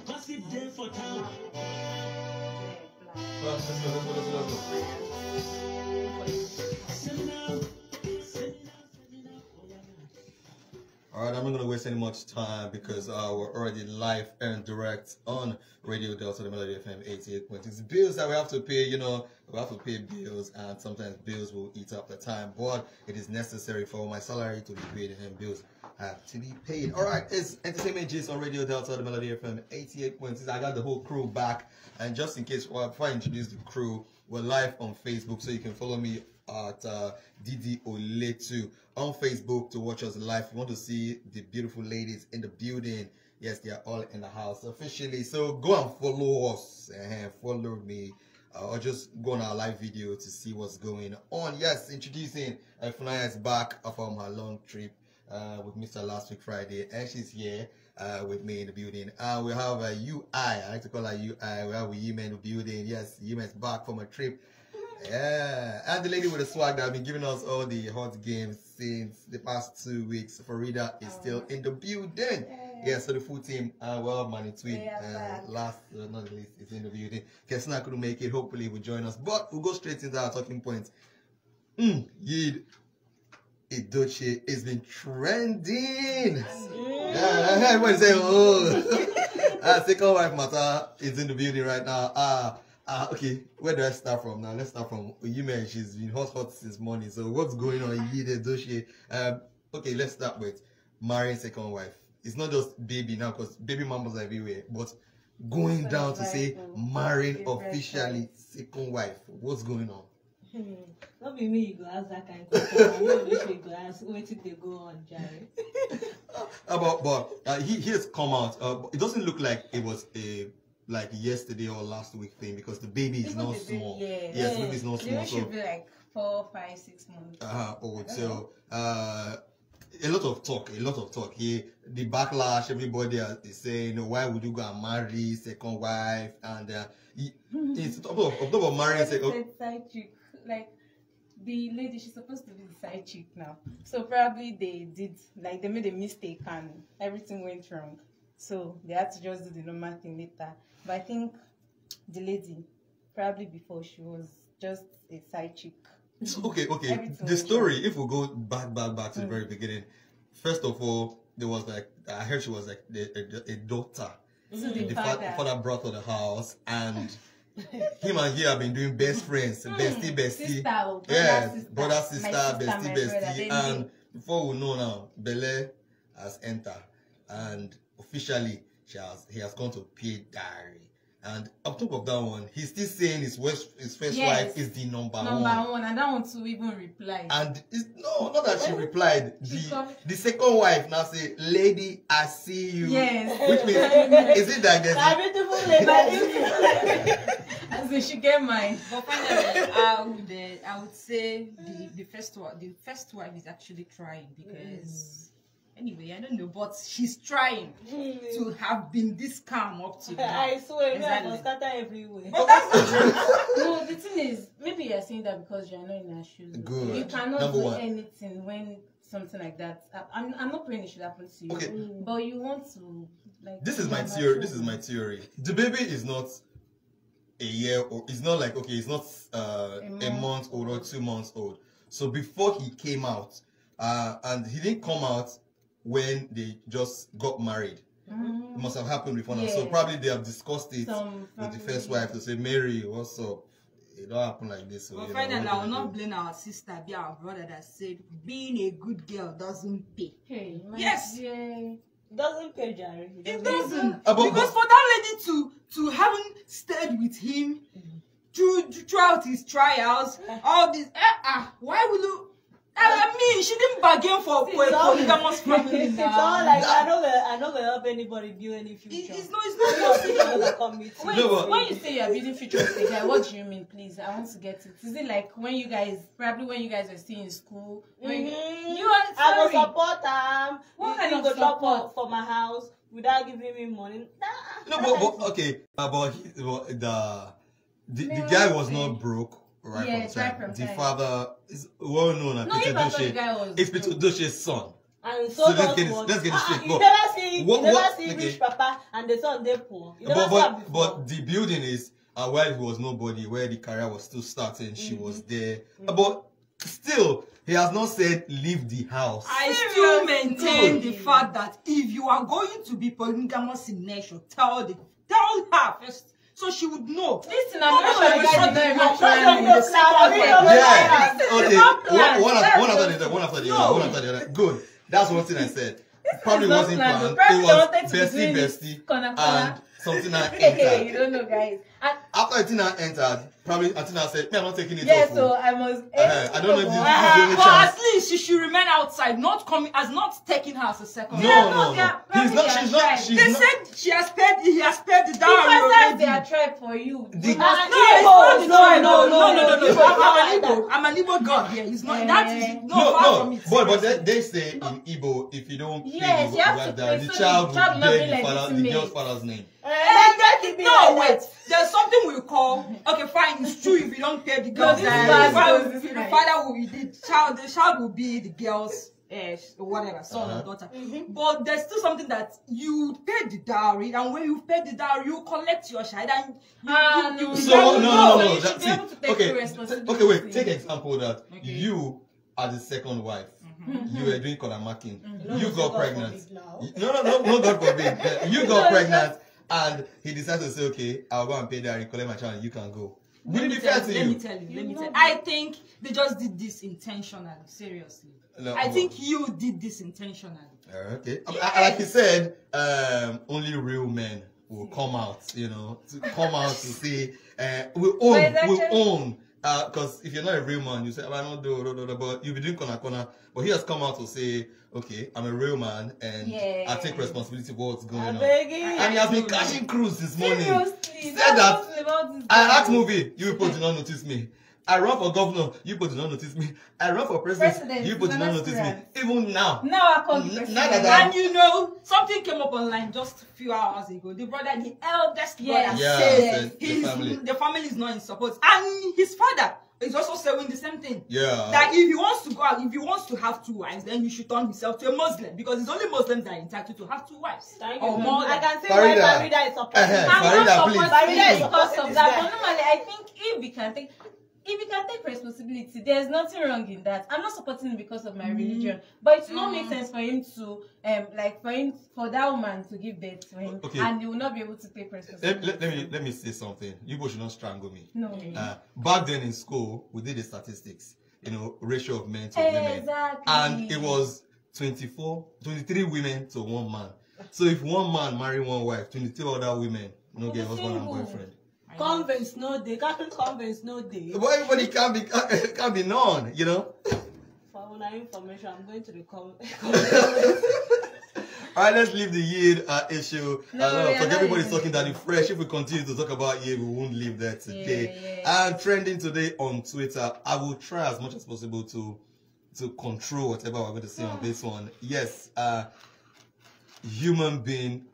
Gossip day for town. Let's go. Alright, I'm not going to waste any much time because we're already live and direct on Radio Delta, the Melody FM 88.6. Bills that we have to pay, you know, we have to pay bills, and sometimes bills will eat up the time, but it is necessary for my salary to be paid and bills have to be paid. Alright, it's Entertainment Gist on Radio Delta, the Melody FM 88.6. I got the whole crew back, and just in case, before I introduce the crew, we're live on Facebook, so you can follow me at Didi Oletu on Facebook to watch us live. You want to see the beautiful ladies in the building? Yes, they are all in the house officially. So go and follow us and follow me, or just go on our live video to see what's going on. Yes, introducing Funaya is back from her long trip with Mr. last week Friday, and she's here with me in the building. We have UI, I like to call her UI. We have Yuma in the building. Yes, Yuma is back from a trip. Yeah, and the lady with the swag that have been giving us all the hot games since the past 2 weeks, Farida, is still in the building. Yeah, so the full team, well, Manny Tweed, last not the least, is in the building. Kesna couldn't make it, hopefully will join us, but we'll go straight into our talking points. Yul Edochie has been trending. Yeah, everybody say, oh. Second wife matter is in the building right now. Okay, where do I start from now? Let's start from Yuma. She's been hot since morning. So what's going on, Yul Edochie? Okay, let's start with marrying second wife. It's not just baby now, because baby mamas are everywhere, but going down to say marrying officially second wife. What's going on? Not be me, you go ask that kind of question. I know you go ask, wait till they go on, Jerry. But he has come out. It doesn't look like it was a like yesterday or last week thing, because the baby is not small. Yes, the baby is not small. It should be like 4, 5, 6 months. Old. So a lot of talk. Here, the backlash. Everybody is saying, why would you go and marry second wife? And it's top of marrying second. Side chick, like the lady, she's supposed to be the side chick now. So probably they made a mistake and everything went wrong. So they had to just do the normal thing later. But I think the lady, probably before, she was just a side chick. Okay. The story, if we go back to the very beginning, first of all, there was like, I heard she was like a daughter. So the father brought her to the house, and him and he have been doing best friends, bestie. Sister, brother, sister, bestie. And before we know now, Bele has entered, and officially he has gone to pay dowry. And on top of that one, he's still saying his first wife is the number one. And that one too even replied. And not that she replied. The second wife now say, "Lady, I see you." Yes. Which means, is it that beautiful lady? As in she get mine. But finally, I would say the first wife is actually trying, because. Anyway, I don't know, but she's trying to have been this calm up to now. I swear, I was scattered everywhere. But that's not true. No, the thing is, maybe you're saying that because you're not in her shoes. Good. You cannot do anything when something like that. I'm not praying it should happen to you. Okay. But you want to, like... This is my theory. The baby is not a year, or it's not like, okay, it's not a month old or 2 months old. So before he came out, and he didn't come out when they just got married. It must have happened before now. So probably they have discussed it with the first wife to say, Mary, what's up? It don't happen like this. So, well, finally, I will not blame our sister, be our brother that said being a good girl doesn't pay. Hey, yes. Doesn't pay, Jerry. It doesn't. Because for that lady to haven't stayed with him throughout his trials, all this, why will you? I mean, she didn't bargain for a polygamous family. It's all like, I don't help anybody build any future. It's not when you say you're building future with a guy, what do you mean, please? I want to get it. Is it like when you guys were still in school? I will support them. What kind of support for my house without giving me money? No, but okay. But the guy was not broke. Right from time. The father is well known as Peter Edochie. It's Peter Edochie's son. And so let's get it straight. You never see rich papa and the son they poor. You never saw before. But the building is while he was nobody, where the career was still starting, she was there. But still, he has not said leave the house. I still maintain the fact that if you are going to be polygamous in nature, tell her first, so she would know. Listen, I'm not sure you guys are not planning. Yeah. Okay. One after the other. Good. That's one thing I said. Probably wasn't planned. It was bestie, and something I entered. You don't know, guys. And after Atina entered, probably Atina said, "Me, I'm not taking it off." Yeah, so I must. I don't know if this is the only But chance. at least she should remain outside, not taking her as a second. No. She's not. They said he has paid the dowry Because already. they are tried for you. No. I'm an Igbo god here. It's not that is far from it. But they say in Igbo, if you don't pay the child will bear the girl's father's name. No, wait. There's something we call. Okay, fine. It's true if you don't pay the girl's the father will be the child will be the girl's whatever, son or daughter. But there's still something that you pay the dowry, and when you pay the dowry, you collect your child and you no. Okay, wait. Take example that you are the second wife. You were doing marking. You got pregnant. No, God forbid. You got pregnant, and he decided to say, "Okay, I'll go and pay dowry, collect my child, and you can go." Will it be fair to you? Let me tell you. I think they just did this intentionally. Seriously. I think you did this intentionally. Okay. Like you said, only real men will come out, to say, we own. Because if you're not a real man, you say, I don't do, but you'll be doing corner. But he has come out to say, okay, I'm a real man, and I take responsibility for what's going on. And he has been catching cruise this morning. Seriously, said that I act movie, you people did not notice me. I run for governor, you people did not notice me. I run for president, you people did not notice me. Even now. Now I come to president. And something came up online just a few hours ago. The eldest brother said the family is not in support. And his father is also saying the same thing. Yeah. That if he wants to go out, if he wants to have 2 wives, then you should turn himself to a Muslim. Because it's only Muslims that are entitled to have 2 wives. Or more. I can say why Farida is supporting. I'm not supporting Farida because of that. But normally, I think if we can take responsibility, there's nothing wrong in that. I'm not supporting him because of my religion, but it will not make sense for him to for that woman to give birth to him, and he will not be able to take responsibility. Let me say something. You both should not strangle me. No. Back then in school, we did the statistics. Ratio of men to women, and it was 23 women to 1 man. So if 1 man marry 1 wife, 22 other women no get husband and boyfriend. Convents no day, Catholic convents no day. But everybody can't be known, For my information, I'm going to the comments. Alright, let's leave the Yid issue. Because everybody's talking that it's fresh. If we continue to talk about Yid, we won't leave that today. And trending today on Twitter, I will try as much as possible to control whatever we're going to say on this one. Yes, human being.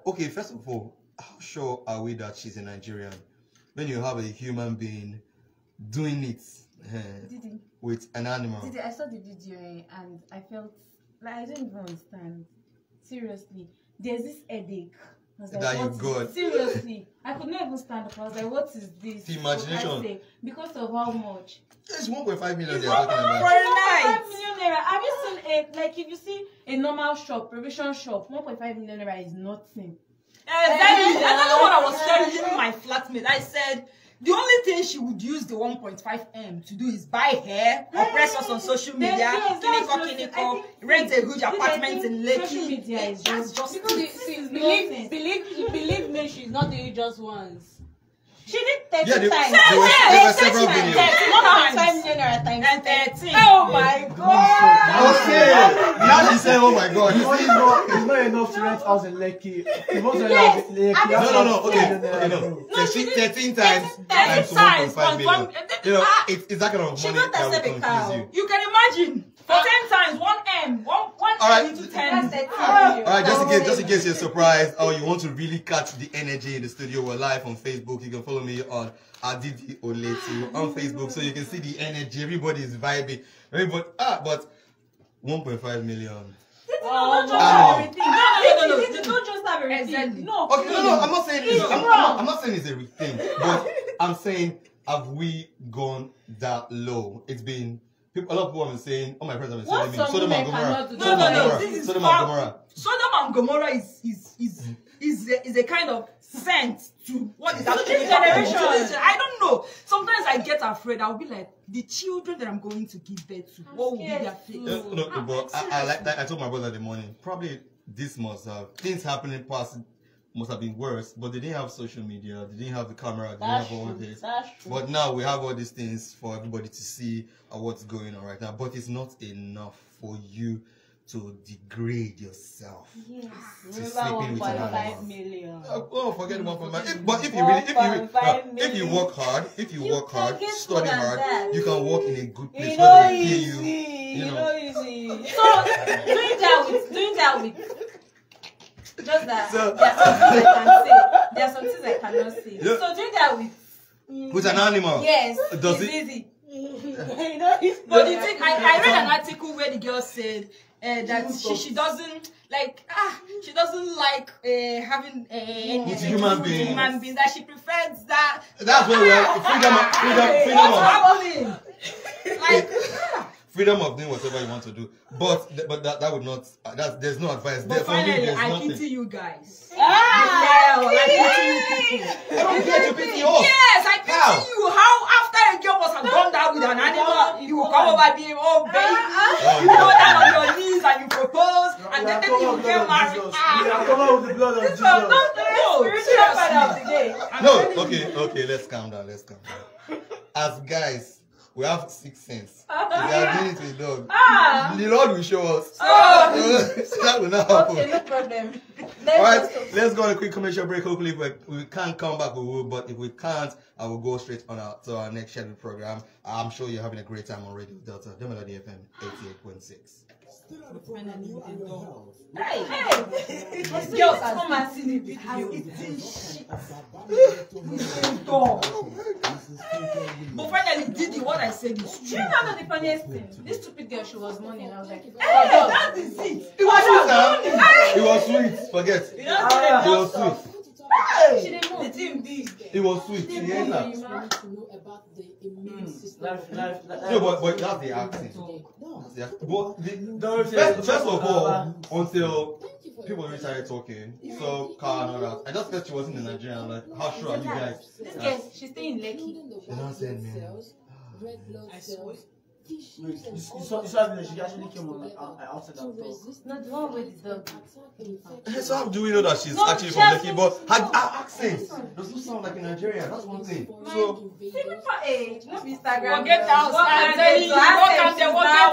Okay, first of all, how sure are we that she's a Nigerian? When you have a human being doing it with an animal. I saw the video and I felt like I didn't even understand. Seriously, there's this headache. I was like, that you got. Seriously, I could not even stand up. I was like, what is this? The imagination. Because of how much? It's 1.5 million. It's 1.5 million naira. Have you seen if you see a normal shop, provision shop, 1.5 million naira is nothing. I don't know what I was telling my flatmate. I said the only thing she would use the 1.5 M to do is buy hair, oppress us on social media, kiniko, rent a huge apartment in Lekki. Social media is just believe me, she's not doing it just once. She did 30 times. There were several videos. 1.5 million naira times 13. Oh my God. Okay. Now she said, oh my God. It's not enough to rent house in Lekki. No. Okay, no. 13 times 1.5 million. It's that kind of money that will confuse you. You can imagine. For 10 times, 1 M. 1 M into 10. Alright, just in case you're surprised or you want to really catch the energy in the studio, we're live on Facebook. You can follow me on Adidi Oletu on Facebook so you can see the energy. Everybody is vibing. They But 1.5 million. don't just have everything. They don't just have a everything. Exactly. No, Okay, no, I'm not saying It's I'm wrong. not saying it's a thing, but I'm saying, have we gone that low? It's been a lot of people have been saying, all my friends have been What saying, some Sodom and women Gomorrah. cannot do. No. This is Sodom and Gomorrah. Sodom and Gomorrah is a kind of scent to what is actually this generation. happening. I don't know. Sometimes I get afraid. I'll be like, the children that I'm going to give birth to, what will be their fate? No, but I told my brother in the morning, probably this must have things happening past must have been worse, but they didn't have social media, they didn't have the camera, they didn't have all this. That's true. But now we have all these things for everybody to see what's going on right now. But it's not enough for you to degrade yourself. Yes. To Remember sleeping with an 1.5 animal. million. Oh, forget 1.5. But if you work hard, study hard, you can work in a good place where they pay you. You know. Easy. So doing that with just that So- there are some things I cannot say. Yeah. So doing that with With an animal. yes, Does it's it- easy. But the thing, I read an article where the girl said that she doesn't like she doesn't like having With human beings. human beings, that she prefers that. That's where we have freedom of doing whatever you want to do. But that would not. There's no advice. But For me, finally, there's I nothing. pity you guys. Ah, I pity you people. I don't get to pity us. Yes, I pity How? you. How after a girl must have done that with an animal, you will come over being baby. You go down on your knees and you propose, and then maybe you get married. We are covered with the blood of Jesus. spiritual father of the day. No, okay, let's calm down. As guys, we have 6 sense. We are doing it with dog. The Lord will show us. So that will not happen. Okay, no problem. Alright, let's go on a quick commercial break. Hopefully, if we can't come back, we will. But if we can't, I will go straight on to our next scheduled program. I'm sure you're having a great time on Radio Delta, the Melody FM 88.6. Hey, Girls come and see the video. But finally, Didi, what I said is do true. you know the funniest thing? This stupid girl, she was mourning. I was like, Hey, that is it. It was sweet, now. It was sweet. Forget. It was sweet. she didn't move. The team did. It was sweet. Yeah, nah. No, but that's the accent. First of all, until people really started talking, so car and all that, I just felt she wasn't in Nigeria. I'm like, how sure are you guys? This girl, she's staying in Lekki. They're not saying, man. I swear. You saw that she actually came on outside that talk. Not the one with the dog. So how do we know that she's No, actually she from has Lekki? But her accent does not sound like a Nigerian. That's one thing. So See, before, not Instagram. Forget girl. house. What I'm can telling they you, do? what can they